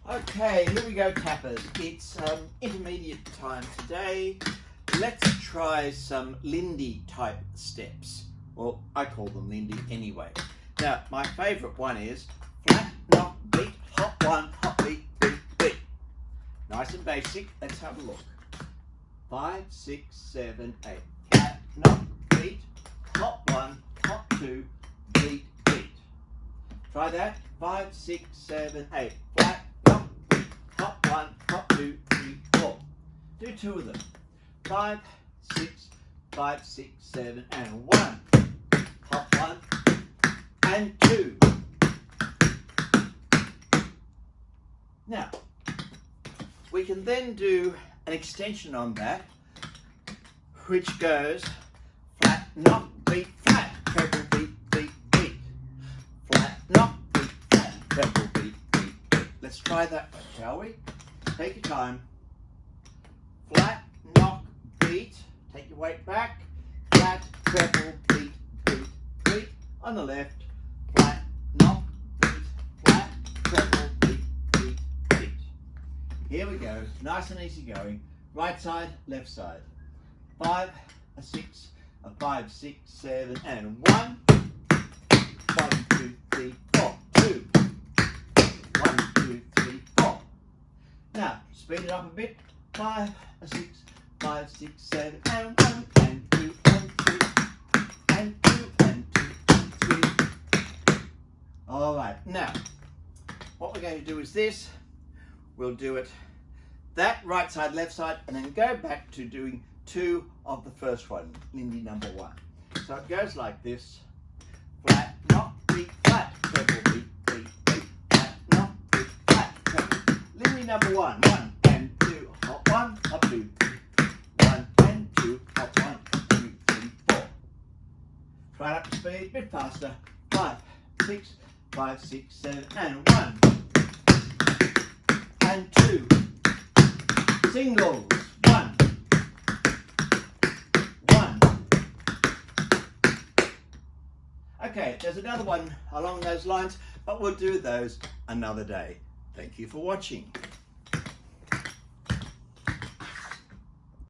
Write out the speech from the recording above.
Okay, here we go, tappers. It's intermediate time today. Let's try some Lindy type steps. Well, I call them Lindy anyway. Now, my favourite one is flat, knock, beat, hop one, hop, beat, beat, beat. Nice and basic. Let's have a look. 5, 6, 7, 8. Flat, knock, beat, hop one, hop two, beat, beat. Try that. 5, 6, 7, 8. Flat, knock, beat, hop one, hop two, 3, 4. Do two of them. 5, 6, 5, 6, 7, and 1. Hop 1 and 2. Now, we can then do an extension on that, which goes flat, knock, beat, flat, treble, beat, beat, beat. Flat, knock, beat, flat, treble, beat, beat, beat. Let's try that one, shall we? Take your time. Flat, knock, beat. Take your weight back. Flat, treble, beat, beat, beat. On the left. Flat, knock, beat, flat, treble, beat, beat, beat. Here we go. Nice and easy going. Right side, left side. 5, 6, 5, 6, 7, and 1. 1, 2, 3, 4. 2. 1, 2, 3, 4. Now, speed it up a bit. 5, 6, 5, 6, 7, and 1, and 2, and 3, and 2, and 2, and 3. All right, now, what we're going to do is this. We'll do it that right side, left side, and then go back to doing 2 of the first one, Lindy number 1. So it goes like this. Flat, knock, beat, flat, treble, beat, beat, beat. Flat, knock, beat, flat, treble. Lindy number 1, 1 and 2, hop 1, hop 2. 1 and 2, hop 1, 2, 3, 4. Try it up to speed, a bit faster. 5, 6, 5, 6, 7, and 1 and 2. Singles. 1. 1. Okay, there's another one along those lines, but we'll do those another day. Thank you for watching.